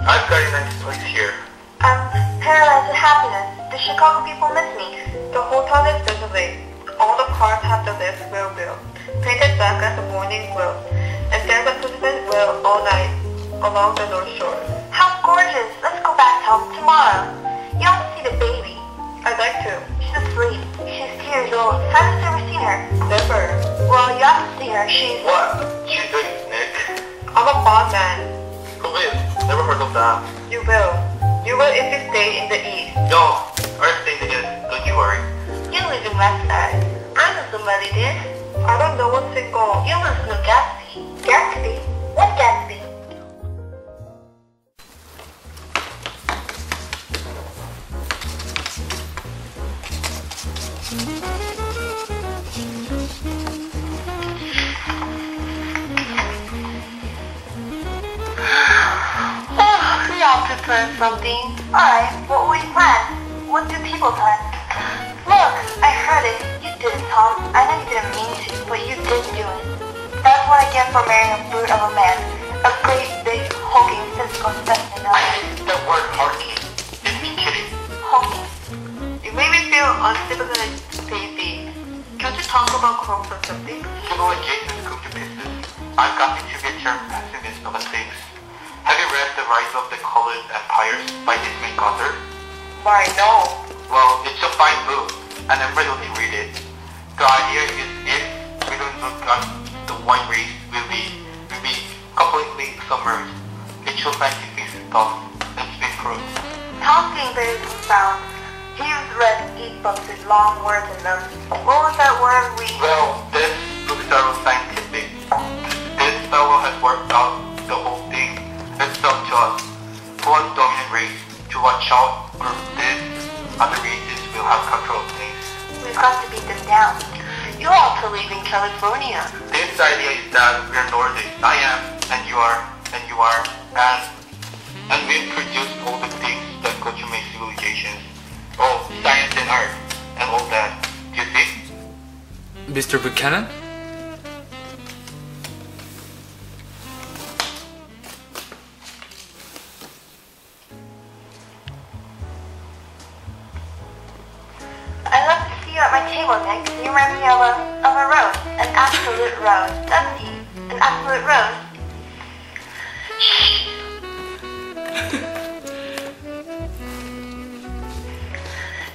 I've got a nice place here. I'm paralyzed with happiness. The Chicago people miss me. The hotel is desolate. All the cars have the lips will. Painted black as a morning will. And there's a Pacific will all night along the North Shore. How gorgeous! Let's go back home tomorrow. You have to see the baby. I'd like to. She's asleep. She's 2 years old. Haven't you ever seen her? Never. Well, you have to see her. She's... What? She's a Nick. I'm a bond man. Who is? Never heard of that. You will. You will if you stay in the East. No, I'll stay in the East. Don't you worry. You live in West Side. I know somebody did. I don't know what's single. You listen to Gatsby. Gatsby? What Gatsby? We all to plan something. Alright, what will you plan? What do people plan? Look, I heard it. You did it, Tom. I know you didn't mean to, but you did do it. That's what I get for marrying a brute of a man. A great, big, hulking, physical specimen. That word hulking. It's me kidding. Hulking. You made me feel uncivilized, baby. Can't you talk about clothes or something? You know what Jason's cooked to pieces? I've gotten to get your pessimist of things. Have you read The Rise of the Colored Empires by this main author? Why, no. Well, it's a fine book, and everybody read it. The idea is if we don't look at the white race, we'll be completely submerged. It's your scientific stuff that's been proved. Tom's being very profound. He's read 8 books with long words in them. What was that word we... Well, this book is scientific. This fellow has worked out the whole thing. It's up to us, one dominant race, to watch out for this. Other races will have control of things. We've got to beat them down. You all to live in California. This idea is that we're Nordic. I am, and you are, and we've produced all the things that culture makes civilizations. Oh, science and art, and all that. Do you see? Mr. Buchanan? I love to see you at my table, Nick. You remind me of a rose. An absolute rose, doesn't he? An absolute rose. Shh.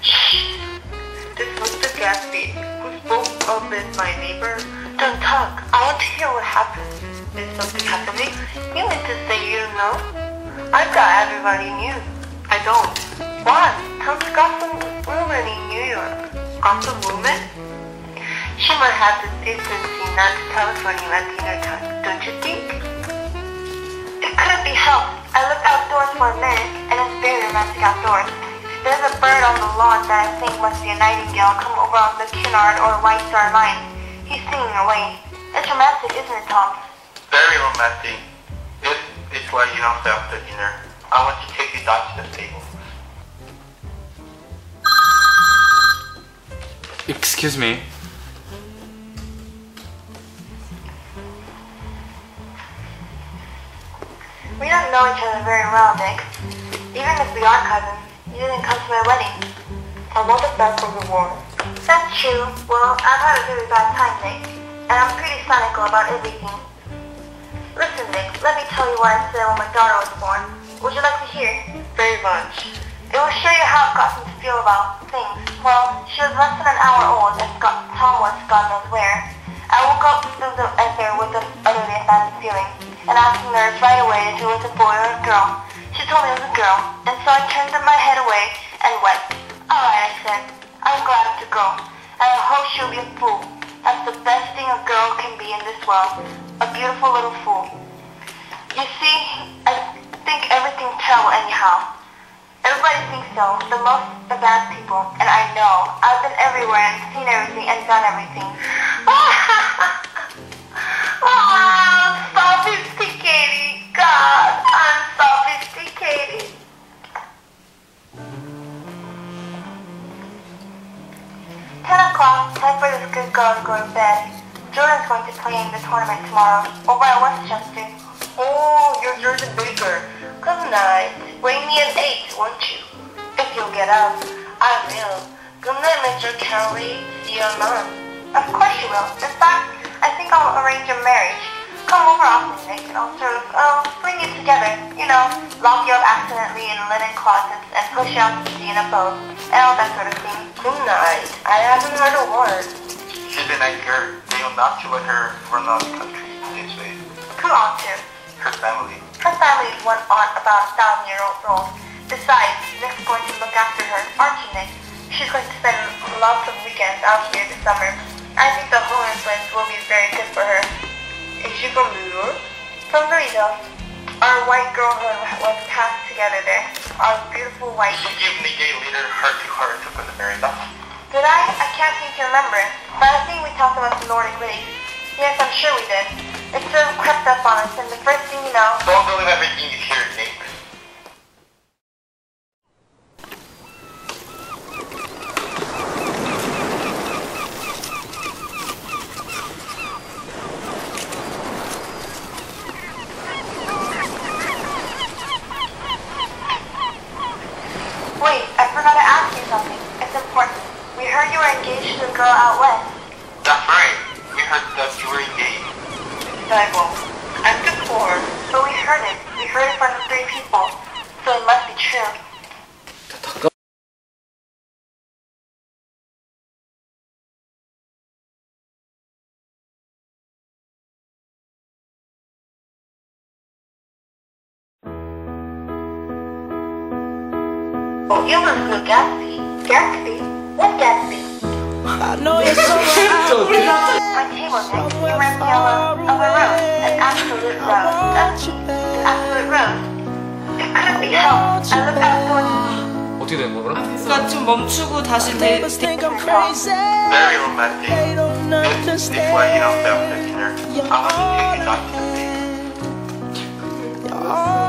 Shh. This was the Gatsby who spoke of with my neighbor. Don't talk. I want to hear what happened. Did something happening? You mean to say you don't know? I thought everybody knew. I don't. What? Tom's got some woman in New York. Got some woman? She might have the decency not to telephone you at dinner time, don't you think? It couldn't be helped. I looked outdoors for a minute, and it's very romantic outdoors. There's a bird on the lawn that I think must be a nightingale come over on the Cunard or White Star Line. He's singing away. It's romantic, isn't it, Tom? Very romantic. It's why you don't stay after dinner. I want to take you down to the table. Excuse me. We don't know each other very well, Nick. Even if we are cousins, you didn't come to my wedding. I wanted that for the war. That's true. Well, I've had a very bad time, Nick. And I'm pretty cynical about everything. Listen, Nick, let me tell you what I said when my daughter was born. Would you like to hear? Very much. It will show you how I've gotten to feel about things. Well, she was less than an hour old and Tom was God knows where. I woke up through the ether with an utterly offensive feeling, and asked the nurse right away if it was a boy or a girl. She told me it was a girl, and so I turned my head away and wept. Oh, Alright, I said. I'm glad to go. And I hope she'll be a fool. That's the best thing a girl can be in this world. A beautiful little fool. You see, I think everything's terrible anyhow. Everybody thinks so. The most the bad people. And I know. I've been everywhere and seen everything and done everything. Oh, sophisticated. God, I'm sophisticated. 10 o'clock, time for this good girl to go to bed. Jordan's going to play in the tournament tomorrow, over at Westchester. Oh, you're Jordan Baker. Good night. Bring me an 8, won't you? If you'll get up. I will. Good night, Mr. Kelly. See you around. Of course you will. In fact, I think I'll arrange your marriage. Come over often, Nick, and I'll bring you together. You know, lock you up accidentally in linen closets and push you out to sea in a boat, and all that sort of thing. Good night. I haven't heard a word. She's a nice girl. They will not to let her run out of the country this way. Who ought to? Her family. Her family is one aunt about 1,000-year-old. Besides, Nick's going to look after her, aren't you, Nick? She's going to spend lots of weekends out here this summer. I think the home influence will be very good for her. Is she from New York? From Louisville. Our white girlhood was passed together there. Our beautiful white... Did you give the gay leader heart-to-heart to America? Did I? I can't seem to remember. But I think we talked about the Nordic ways. Yes, I'm sure we did. It sort of crept up on us, and the first thing you know... Don't believe everything you hear, Nick. Wait, I forgot to ask you something. It's important. We heard you were engaged to a girl out west. That's right. We heard that you were engaged. Bible. I'm the poor. But we heard it. We heard it from 3 people. So it must be true. Oh, you live in Gatsby. Gatsby? What Gatsby? I know you're so My table, Nick. You remind me of a rose. An absolute rose. An absolute rose. It couldn't be helped. I looked afterwards. 어떻게 된 거야? 그러니까 좀 멈추고 다시 Neighbors think I'm crazy. Very romantic. They don't This way, understand. after dinner, I want to take you out to the lake. Oh,